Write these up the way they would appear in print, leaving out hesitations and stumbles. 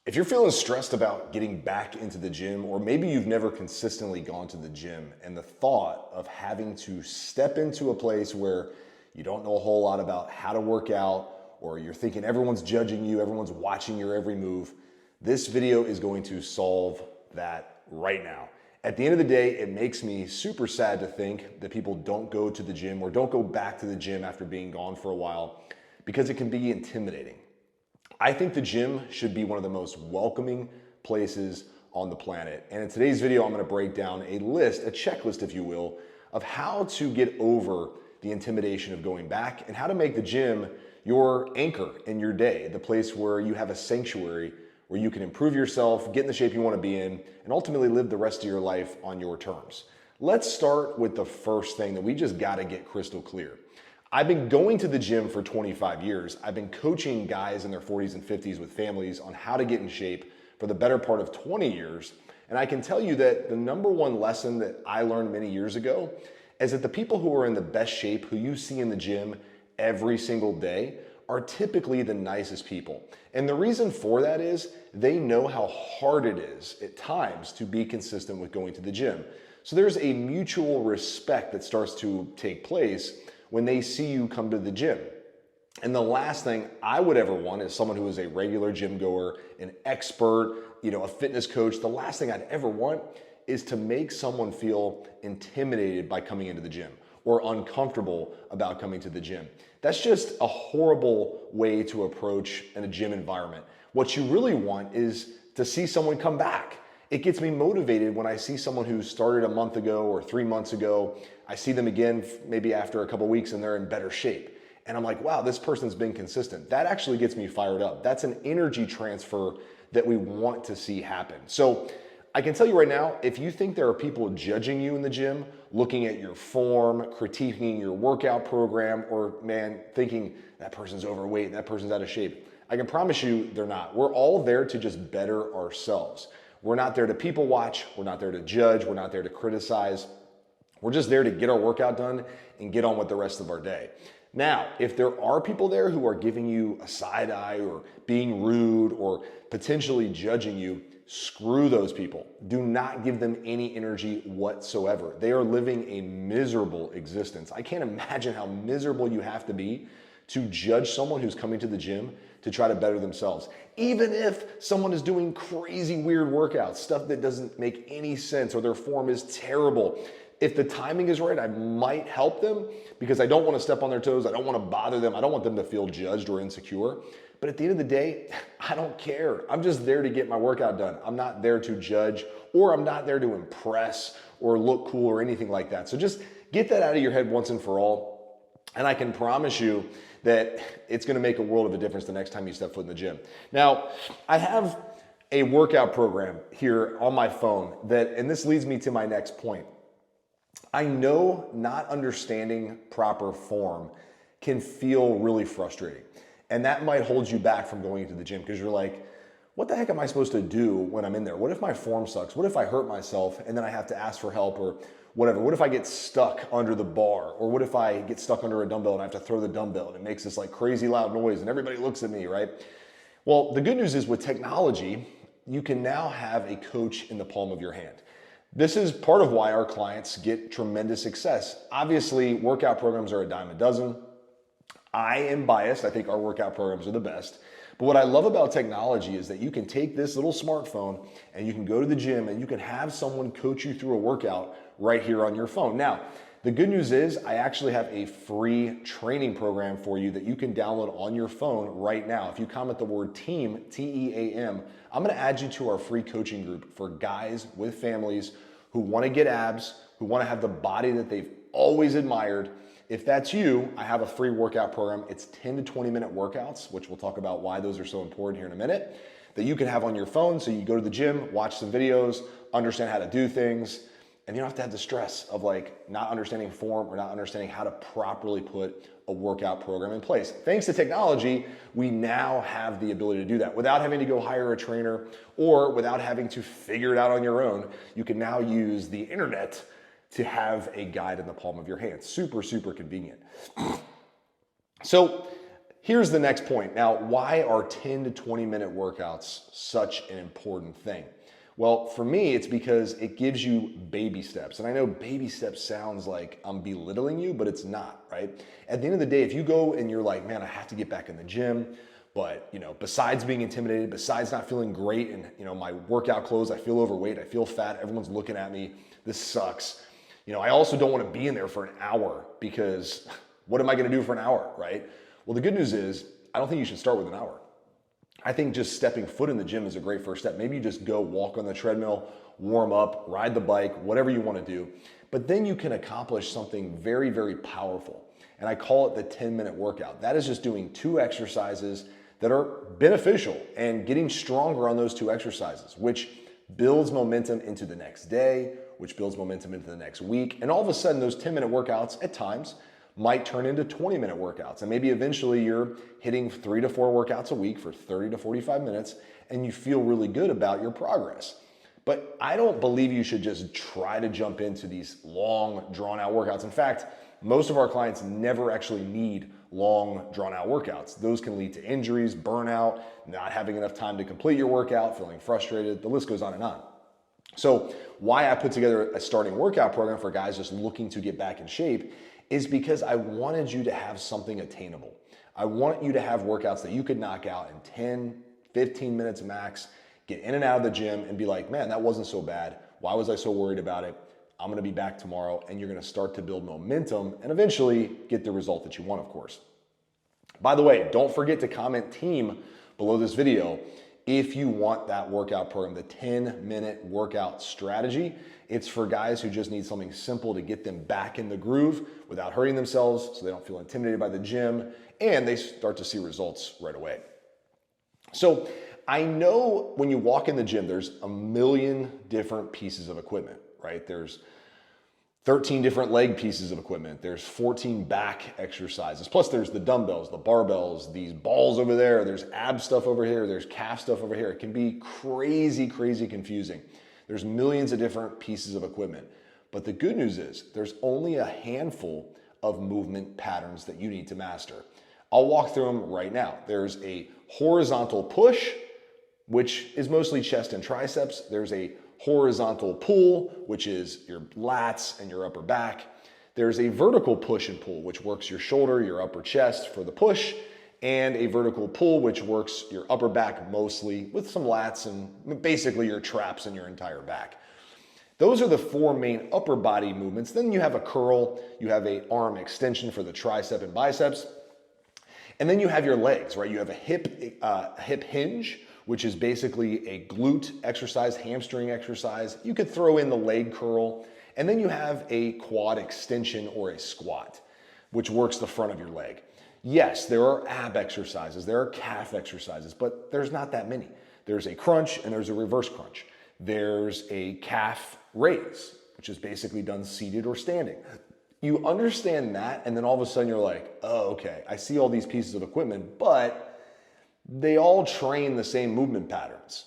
If you're feeling stressed about getting back into the gym, or maybe you've never consistently gone to the gym, and the thought of having to step into a place where you don't know a whole lot about how to work out, or you're thinking everyone's judging you, everyone's watching your every move, this video is going to solve that right now. At the end of the day, it makes me super sad to think that people don't go to the gym or don't go back to the gym after being gone for a while because it can be intimidating. I think the gym should be one of the most welcoming places on the planet. And in today's video, I'm gonna break down a list, a checklist, if you will, of how to get over the intimidation of going back and how to make the gym your anchor in your day, the place where you have a sanctuary where you can improve yourself, get in the shape you wanna be in, and ultimately live the rest of your life on your terms. Let's start with the first thing that we just gotta get crystal clear. I've been going to the gym for 25 years. I've been coaching guys in their 40s and 50s with families on how to get in shape for the better part of 20 years. And I can tell you that the number one lesson that I learned many years ago is that the people who are in the best shape, who you see in the gym every single day, are typically the nicest people. And the reason for that is they know how hard it is at times to be consistent with going to the gym. So there's a mutual respect that starts to take place when they see you come to the gym. And the last thing I would ever want is someone who is a regular gym goer, an expert, a fitness coach. The last thing I'd ever want is to make someone feel intimidated by coming into the gym or uncomfortable about coming to the gym. That's just a horrible way to approach in a gym environment. What you really want is to see someone come back. It gets me motivated when I see someone who started a month ago or 3 months ago. I see them again maybe after a couple weeks and they're in better shape. And I'm like, wow, this person's been consistent. That actually gets me fired up. That's an energy transfer that we want to see happen. So I can tell you right now, if you think there are people judging you in the gym, looking at your form, critiquing your workout program, or thinking that person's overweight, that person's out of shape, I can promise you they're not. We're all there to just better ourselves. We're not there to people watch. We're not there to judge. We're not there to criticize. We're just there to get our workout done and get on with the rest of our day. Now, if there are people there who are giving you a side eye or being rude or potentially judging you, screw those people. Do not give them any energy whatsoever. They are living a miserable existence. I can't imagine how miserable you have to be to judge someone who's coming to the gym to try to better themselves. Even if someone is doing crazy weird workouts, stuff that doesn't make any sense or their form is terrible. If the timing is right, I might help them because I don't want to step on their toes. I don't want to bother them. I don't want them to feel judged or insecure. But at the end of the day, I don't care. I'm just there to get my workout done. I'm not there to judge, or I'm not there to impress or look cool or anything like that. So just get that out of your head once and for all. And I can promise you that it's gonna make a world of a difference the next time you step foot in the gym. Now, I have a workout program here on my phone and this leads me to my next point. I know not understanding proper form can feel really frustrating. And that might hold you back from going into the gym because you're like, what the heck am I supposed to do when I'm in there? What if my form sucks? What if I hurt myself and then I have to ask for help or whatever? What if I get stuck under the bar? Or what if I get stuck under a dumbbell and I have to throw the dumbbell and it makes this like crazy loud noise and everybody looks at me, right? Well, the good news is with technology, you can now have a coach in the palm of your hand. This is part of why our clients get tremendous success. Obviously, workout programs are a dime a dozen. I am biased. I think our workout programs are the best. But what I love about technology is that you can take this little smartphone and you can go to the gym and you can have someone coach you through a workout right here on your phone. Now, the good news is I actually have a free training program for you that you can download on your phone right now. If you comment the word TEAM, T-E-A-M, I'm gonna add you to our free coaching group for guys with families who wanna get abs, who wanna have the body that they've always admired. If that's you, I have a free workout program. It's 10 to 20 minute workouts, which we'll talk about why those are so important here in a minute, that you can have on your phone. So you go to the gym, watch some videos, understand how to do things, and you don't have to have the stress of like not understanding form or not understanding how to properly put a workout program in place. Thanks to technology, we now have the ability to do that without having to go hire a trainer or without having to figure it out on your own. You can now use the internet to have a guide in the palm of your hand. Super, super convenient. So Here's the next point. Now, why are 10 to 20 minute workouts such an important thing? Well, for me, it's because it gives you baby steps. And I know baby steps sounds like I'm belittling you, but it's not, right? At the end of the day, if you go and you're like, man, I have to get back in the gym, but besides being intimidated, besides not feeling great and my workout clothes, I feel overweight, I feel fat, everyone's looking at me, this sucks. I also don't want to be in there for an hour because what am I going to do for an hour, right? Well, the good news is I don't think you should start with an hour. I think just stepping foot in the gym is a great first step. Maybe you just go walk on the treadmill, warm up, ride the bike, whatever you want to do. But then you can accomplish something very, very powerful. And I call it the 10-minute workout. That is just doing 2 exercises that are beneficial and getting stronger on those 2 exercises, which builds momentum into the next day, which builds momentum into the next week. And all of a sudden, those 10-minute workouts at times might turn into 20-minute workouts. And maybe eventually you're hitting 3 to 4 workouts a week for 30 to 45 minutes and you feel really good about your progress. But I don't believe you should just try to jump into these long, drawn-out workouts. In fact, most of our clients never actually need long, drawn-out workouts. Those can lead to injuries, burnout, not having enough time to complete your workout, feeling frustrated. The list goes on and on. So why I put together a starting workout program for guys just looking to get back in shape is because I wanted you to have something attainable. I want you to have workouts that you could knock out in 10, 15 minutes max, get in and out of the gym and be like, man, that wasn't so bad. Why was I so worried about it? I'm gonna be back tomorrow, and you're gonna start to build momentum and eventually get the result that you want, of course. By the way, don't forget to comment team below this video if you want that workout program, the 10-minute workout strategy. It's for guys who just need something simple to get them back in the groove without hurting themselves so they don't feel intimidated by the gym and they start to see results right away. So I know when you walk in the gym, there's a million different pieces of equipment, right? There's 13 different leg pieces of equipment. There's 14 back exercises. Plus there's the dumbbells, the barbells, these balls over there. There's ab stuff over here. There's calf stuff over here. It can be crazy, crazy confusing. There's millions of different pieces of equipment. But the good news is there's only a handful of movement patterns that you need to master. I'll walk through them right now. There's a horizontal push, which is mostly chest and triceps. There's a horizontal pull, which is your lats and your upper back. There's a vertical push and pull, which works your shoulder, your upper chest for the push, and a vertical pull, which works your upper back mostly with some lats and basically your traps and your entire back. Those are the 4 main upper body movements. Then you have a curl, you have an arm extension for the tricep and biceps, and then you have your legs, right? You have a hip hinge, which is basically a glute exercise, hamstring exercise. You could throw in the leg curl, and then you have a quad extension or a squat, which works the front of your leg. Yes, there are ab exercises, there are calf exercises, but there's not that many. There's a crunch and there's a reverse crunch. There's a calf raise, which is basically done seated or standing. You understand that, and then all of a sudden you're like, oh, okay, I see all these pieces of equipment, but they all train the same movement patterns.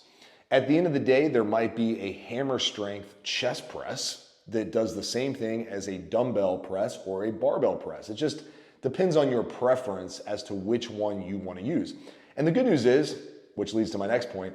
At the end of the day, there might be a hammer strength chest press that does the same thing as a dumbbell press or a barbell press. It just depends on your preference as to which one you want to use. And the good news is, which leads to my next point,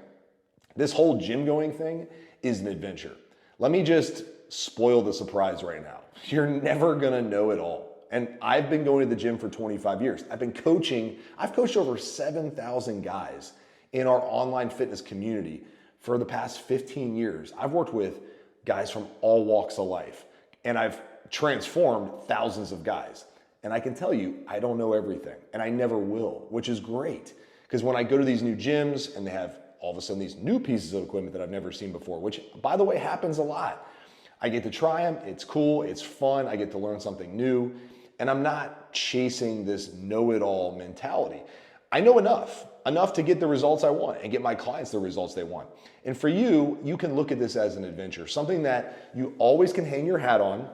this whole gym going thing is an adventure. Let me just spoil the surprise right now. You're never gonna know it all. And I've been going to the gym for 25 years. I've coached over 7,000 guys in our online fitness community for the past 15 years. I've worked with guys from all walks of life, and I've transformed thousands of guys. And I can tell you, I don't know everything, and I never will, which is great. Because when I go to these new gyms and they have all of a sudden these new pieces of equipment that I've never seen before, which by the way happens a lot. I get to try them, it's cool, it's fun, I get to learn something new, and I'm not chasing this know-it-all mentality. I know enough to get the results I want and get my clients the results they want. And for you, you can look at this as an adventure, something that you always can hang your hat on,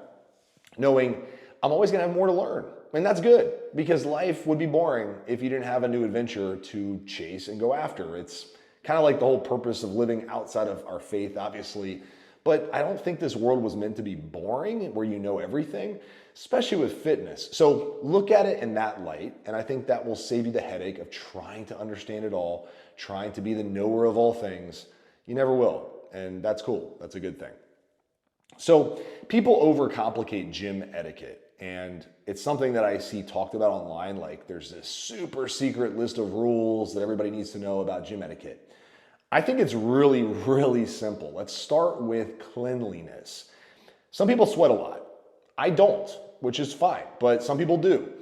knowing I'm always gonna have more to learn. And that's good, because life would be boring if you didn't have a new adventure to chase and go after. It's kind of like the whole purpose of living outside of our faith, obviously, But I don't think this world was meant to be boring where you know everything, especially with fitness. So look at it in that light, and I think that will save you the headache of trying to understand it all, trying to be the knower of all things. You never will, and that's cool. That's a good thing. So people overcomplicate gym etiquette, and it's something that I see talked about online, like there's this super secret list of rules that everybody needs to know about gym etiquette. I think it's really, really simple. Let's start with cleanliness. Some people sweat a lot. I don't, which is fine, but some people do.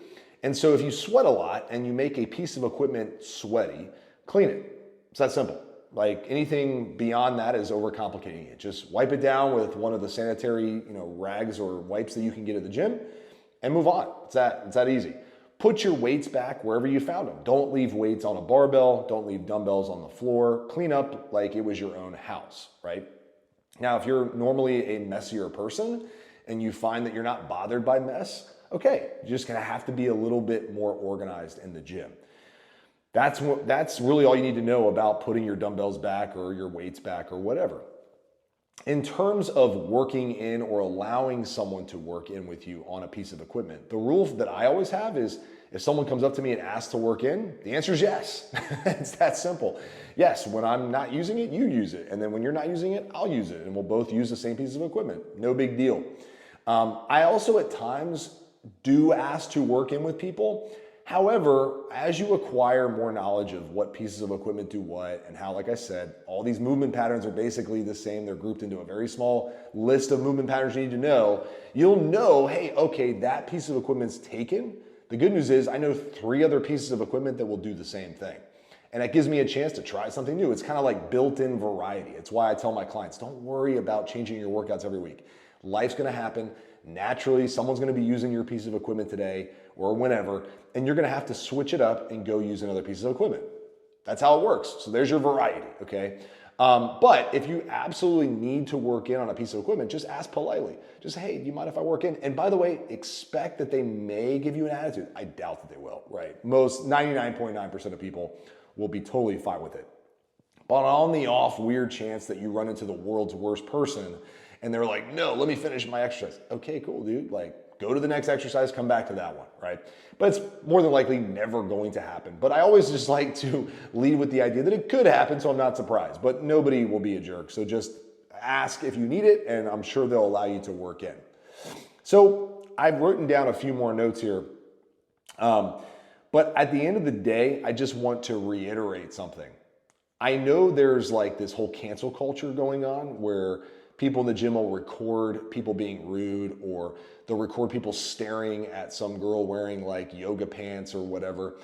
And so if you sweat a lot and you make a piece of equipment sweaty, clean it. It's that simple. Like anything beyond that is overcomplicating it. Just wipe it down with one of the sanitary, rags or wipes that you can get at the gym and move on. It's that easy. Put your weights back wherever you found them. Don't leave weights on a barbell. Don't leave dumbbells on the floor. Clean up like it was your own house, right? Now, if you're normally a messier person and you find that you're not bothered by mess, okay, you're just gonna have to be a little bit more organized in the gym. That's really all you need to know about putting your dumbbells back or your weights back or whatever. In terms of working in or allowing someone to work in with you on a piece of equipment, the rule that I always have is if someone comes up to me and asks to work in, the answer is yes. It's that simple. Yes, when I'm not using it, you use it. And then when you're not using it, I'll use it. And we'll both use the same piece of equipment. No big deal. I also at times do ask to work in with people. However, as you acquire more knowledge of what pieces of equipment do what and how, like I said, all these movement patterns are basically the same. They're grouped into a very small list of movement patterns you need to know. You'll know, hey, okay, that piece of equipment's taken. The good news is I know 3 other pieces of equipment that will do the same thing. And that gives me a chance to try something new. It's kind of like built-in variety. It's why I tell my clients, don't worry about changing your workouts every week. Life's gonna happen. Naturally, someone's gonna be using your piece of equipment today or whenever, and you're gonna have to switch it up and go use another piece of equipment. That's how it works. So there's your variety, okay? But if you absolutely need to work in on a piece of equipment, just ask politely. Just, hey, do you mind if I work in? And by the way, expect that they may give you an attitude. I doubt that they will, right? Most 99.9% of people will be totally fine with it. But on the off weird chance that you run into the world's worst person and they're like, no, let me finish my exercise. Okay, cool, dude. Like, go to the next exercise, come back to that one, right? But it's more than likely never going to happen. But I always just like to lead with the idea that it could happen, so I'm not surprised. But nobody will be a jerk. So just ask if you need it, and I'm sure they'll allow you to work in. So I've written down a few more notes here. But at the end of the day, I just want to reiterate something. I know there's like this whole cancel culture going on where people in the gym will record people being rude, or they'll record people staring at some girl wearing like yoga pants or whatever.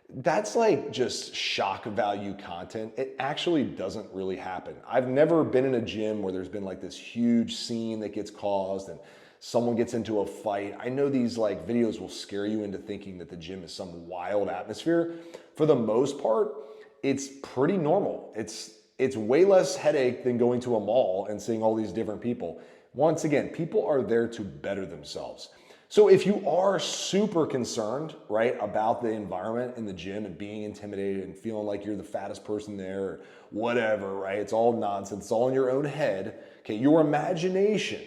That's like just shock value content. It actually doesn't really happen. I've never been in a gym where there's been like this huge scene that gets caused and someone gets into a fight. I know these like videos will scare you into thinking that the gym is some wild atmosphere. For the most part, it's pretty normal. It's way less headache than going to a mall and seeing all these different people. Once again, people are there to better themselves. So if you are super concerned, right, about the environment in the gym and being intimidated and feeling like you're the fattest person there or whatever, right? It's all nonsense. It's all in your own head. Okay, your imagination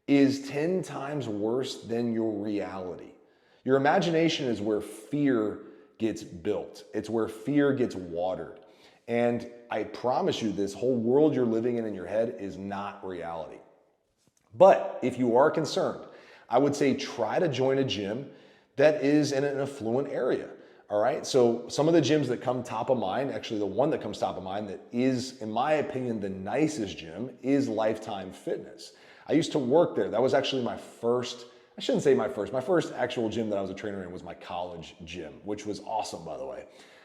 is 10 times worse than your reality. Your imagination is where fear gets built. It's where fear gets watered. And I promise you, this whole world you're living in your head is not reality. But if you are concerned, I would say try to join a gym that is in an affluent area. All right. So some of the gyms that come top of mind, actually the one that comes top of mind that is, in my opinion, the nicest gym is Lifetime Fitness. I used to work there. That was actually my first, I shouldn't say my first actual gym that I was a trainer in was my college gym, which was awesome, by the way.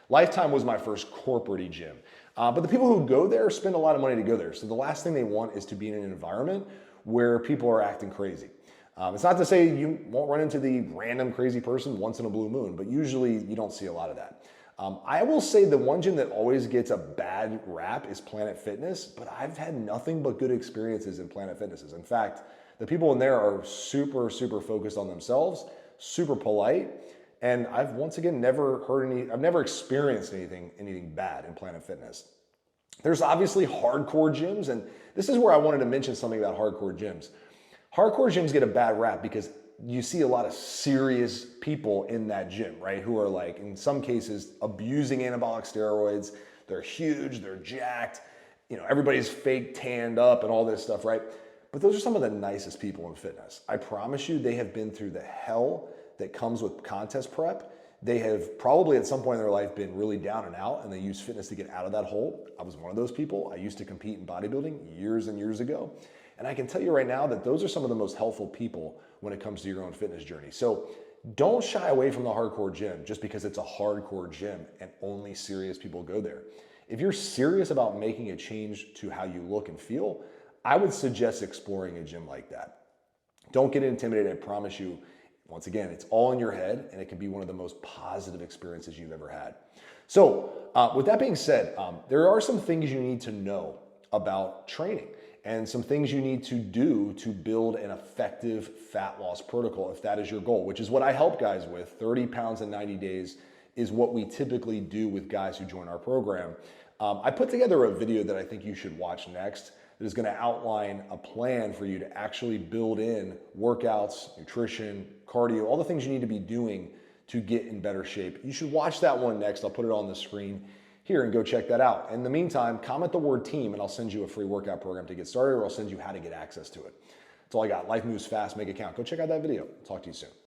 Lifetime was my first corporate gym. But the people who go there spend a lot of money to go there. So the last thing they want is to be in an environment where people are acting crazy. It's not to say you won't run into the random crazy person once in a blue moon, but usually you don't see a lot of that. I will say the one gym that always gets a bad rap is Planet Fitness, but I've had nothing but good experiences in Planet Fitnesses. In fact, the people in there are super, super focused on themselves, super polite. And I've once again never experienced anything bad in Planet Fitness. There's obviously hardcore gyms, and this is where I wanted to mention something about hardcore gyms. Hardcore gyms get a bad rap because you see a lot of serious people in that gym, right? Who are like, in some cases, abusing anabolic steroids. They're huge, they're jacked, everybody's fake tanned up and all this stuff, right? But those are some of the nicest people in fitness. I promise you, they have been through the hell that comes with contest prep. They have probably at some point in their life been really down and out, and they use fitness to get out of that hole. I was one of those people. I used to compete in bodybuilding years and years ago. And I can tell you right now that those are some of the most helpful people when it comes to your own fitness journey. So don't shy away from the hardcore gym just because it's a hardcore gym and only serious people go there. If you're serious about making a change to how you look and feel, I would suggest exploring a gym like that. Don't get intimidated, I promise you. Once again, it's all in your head, and it can be one of the most positive experiences you've ever had. So with that being said, there are some things you need to know about training and some things you need to do to build an effective fat loss protocol if that is your goal, which is what I help guys with. 30 pounds in 90 days is what we typically do with guys who join our program. I put together a video that I think you should watch next that is going to outline a plan for you to actually build in workouts, nutrition, cardio, all the things you need to be doing to get in better shape. You should watch that one next. I'll put it on the screen here and go check that out. In the meantime, comment the word team and I'll send you a free workout program to get started, or I'll send you how to get access to it. That's all I got. Life moves fast, make it count. Go check out that video. Talk to you soon.